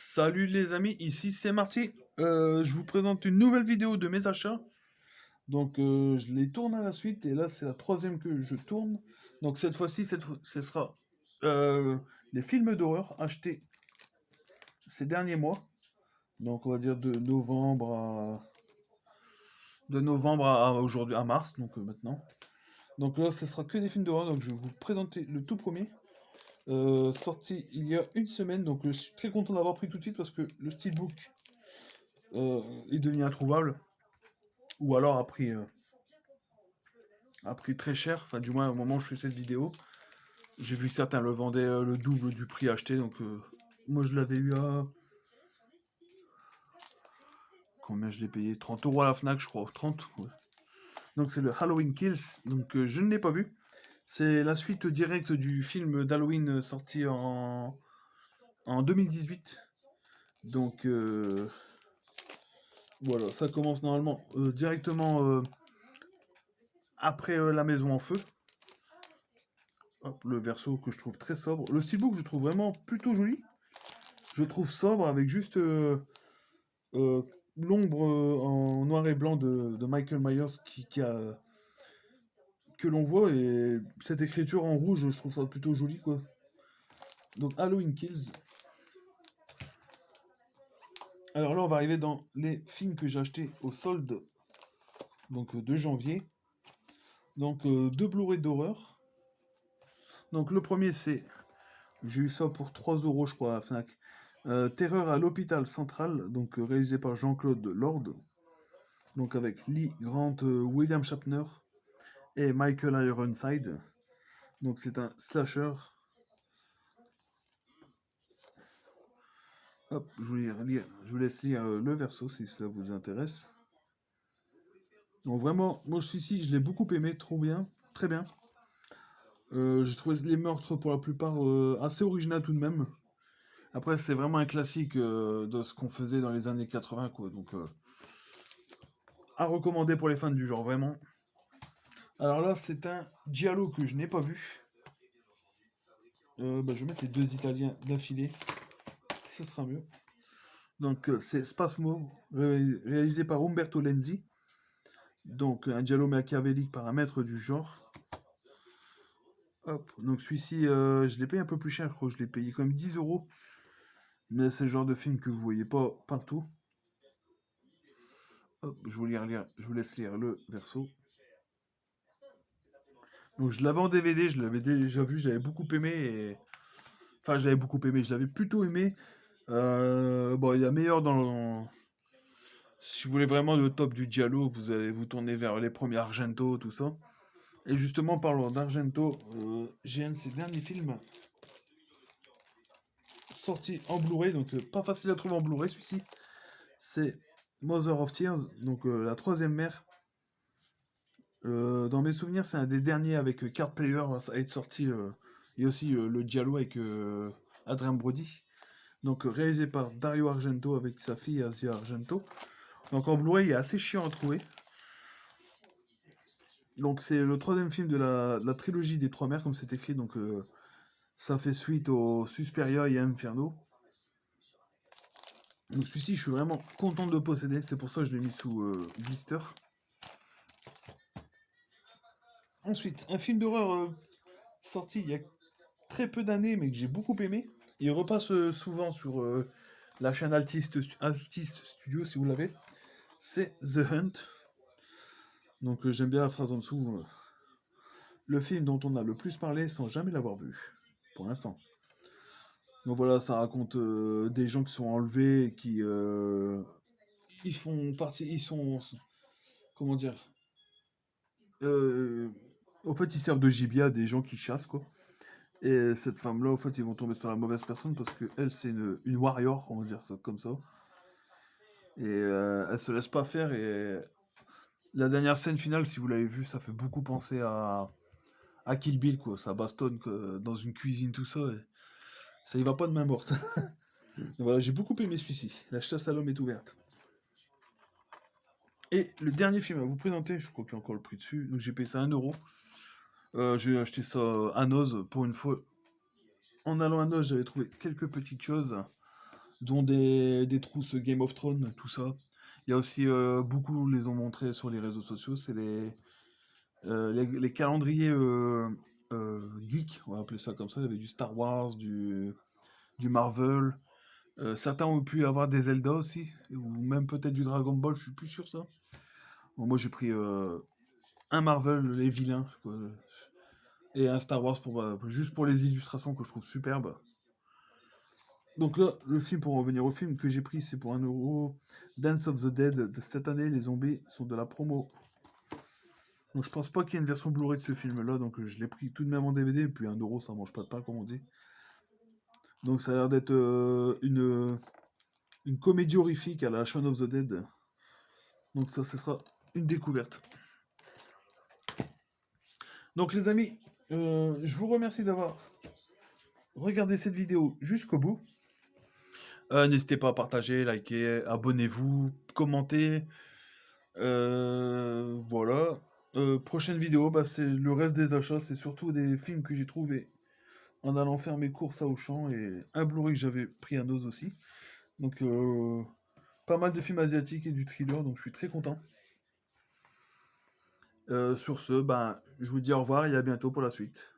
Salut les amis, ici c'est Marty. Je vous présente une nouvelle vidéo de mes achats. Donc je les tourne à la suite et là c'est la troisième que je tourne. Donc cette fois-ci, ce sera euh, les films d'horreur achetés ces derniers mois. Donc on va dire de novembre à aujourd'hui à mars, donc maintenant. Donc là ce sera que des films d'horreur. Donc je vais vous présenter le tout premier. Sorti il y a une semaine, donc je suis très content d'avoir pris tout de suite parce que le steelbook est devenu introuvable. Ou alors a pris très cher, enfin du moins au moment où je fais cette vidéo. J'ai vu que certains le vendaient le double du prix acheté, donc moi je l'avais eu à... Combien je l'ai payé? 30 euros à la Fnac, je crois. 30, ouais. Donc c'est le Halloween Kills, donc je ne l'ai pas vu. C'est la suite directe du film d'Halloween sorti en 2018. Donc voilà, ça commence normalement directement après La Maison en Feu. Hop, le verso que je trouve très sobre. Le steelbook, je trouve vraiment plutôt joli. Je trouve sobre avec juste euh, l'ombre en noir et blanc de Michael Myers que l'on voit et cette écriture en rouge, je trouve ça plutôt joli quoi. Donc Halloween Kills. Alors là, on va arriver dans les films que j'ai achetés au solde donc de janvier. Donc deux Blu-ray d'horreur. Donc le premier c'est, j'ai eu ça pour 3 euros je crois à la Fnac. Terreur à l'hôpital central, donc réalisé par Jean-Claude Lord, donc avec Lee Grant, William Shatner et Michael Ironside. Donc c'est un slasher. Hop, je vous laisse lire le verso si cela vous intéresse. Donc vraiment, moi celui-ci, je l'ai beaucoup aimé, trop bien, très bien. J'ai trouvé les meurtres pour la plupart assez originaux tout de même. Après, c'est vraiment un classique de ce qu'on faisait dans les années 80, quoi. Donc, à recommander pour les fans du genre, vraiment. Alors là, c'est un Giallo que je n'ai pas vu. Je vais mettre les deux Italiens d'affilée, ce sera mieux. Donc, c'est Spasmo, réalisé par Umberto Lenzi. Donc, un Giallo machiavélique par un maître du genre. Hop, donc celui-ci, je l'ai payé un peu plus cher, je crois. Je l'ai payé quand même 10 euros. Mais c'est le genre de film que vous voyez pas partout. Hop, je vous laisse lire le verso. Donc je l'avais en DVD, je l'avais déjà vu, j'avais beaucoup aimé. Enfin, j'avais beaucoup aimé, je l'avais plutôt aimé. Bon, il y a meilleur dans... Si vous voulez vraiment le top du Giallo, vous allez vous tourner vers les premiers Argento, tout ça. Et justement, parlant d'Argento, j'ai un de ses derniers films sorti en Blu-ray, donc pas facile à trouver en Blu-ray celui-ci. C'est Mother of Tears, donc la troisième mère. Dans mes souvenirs, c'est un des derniers avec Card Player, ça a été sorti. Et aussi le Giallo avec Adrien Brody. Donc réalisé par Dario Argento avec sa fille Asia Argento. Donc en Blu-ray, il est assez chiant à trouver. Donc c'est le troisième film de la trilogie des Trois Mères, comme c'est écrit. Donc ça fait suite au Suspiria et à Inferno. Donc celui-ci, je suis vraiment content de le posséder. C'est pour ça que je l'ai mis sous blister. Ensuite, un film d'horreur sorti il y a très peu d'années, mais que j'ai beaucoup aimé. Il repasse souvent sur la chaîne Altis Studio, si vous l'avez. C'est The Hunt. Donc j'aime bien la phrase en dessous. Le film dont on a le plus parlé sans jamais l'avoir vu, pour l'instant. Donc voilà, ça raconte des gens qui sont enlevés et qui ils font partie, ils sont, comment dire, euh, au fait ils servent de gibier à des gens qui chassent quoi. Et cette femme-là, au fait, ils vont tomber sur la mauvaise personne parce que elle, c'est une warrior, on va dire ça comme ça. Et elle se laisse pas faire. Et la dernière scène finale, si vous l'avez vue, ça fait beaucoup penser à Kill Bill, quoi. Ça bastonne dans une cuisine, tout ça. Et ça y va pas de main morte. Donc voilà, j'ai beaucoup aimé celui-ci. La chasse à l'homme est ouverte. Et le dernier film à vous présenter, je crois qu'il y a encore le prix dessus. Donc j'ai payé ça 1 euro. J'ai acheté ça à Noz pour une fois. En allant à Noz, j'avais trouvé quelques petites choses. dont des trousses Game of Thrones, tout ça. Il y a aussi, beaucoup les ont montré sur les réseaux sociaux, c'est les calendriers geeks, on va appeler ça comme ça. Il y avait du Star Wars, du Marvel. Certains ont pu avoir des Zelda aussi, ou même peut-être du Dragon Ball, je suis plus sûr ça. Bon, moi j'ai pris un Marvel, les vilains, quoi, et un Star Wars juste pour les illustrations que je trouve superbes. Donc là, le film, pour revenir au film que j'ai pris, c'est pour 1 euro. Dance of the Dead de cette année, les zombies sont de la promo. Donc je pense pas qu'il y ait une version Blu-ray de ce film-là, donc je l'ai pris tout de même en DVD, et puis 1 euro, ça mange pas de pain, comme on dit. Donc ça a l'air d'être une comédie horrifique à la Shaun of the Dead. Donc ça, ce sera une découverte. Donc les amis, je vous remercie d'avoir regardé cette vidéo jusqu'au bout. N'hésitez pas à partager, liker, abonnez-vous, commentez. Voilà. Prochaine vidéo, bah, c'est le reste des achats, c'est surtout des films que j'ai trouvés en allant faire mes courses à Auchan et un Blu-ray que j'avais pris à Noz aussi. Donc pas mal de films asiatiques et du thriller, donc je suis très content. Sur ce, ben, je vous dis au revoir et à bientôt pour la suite.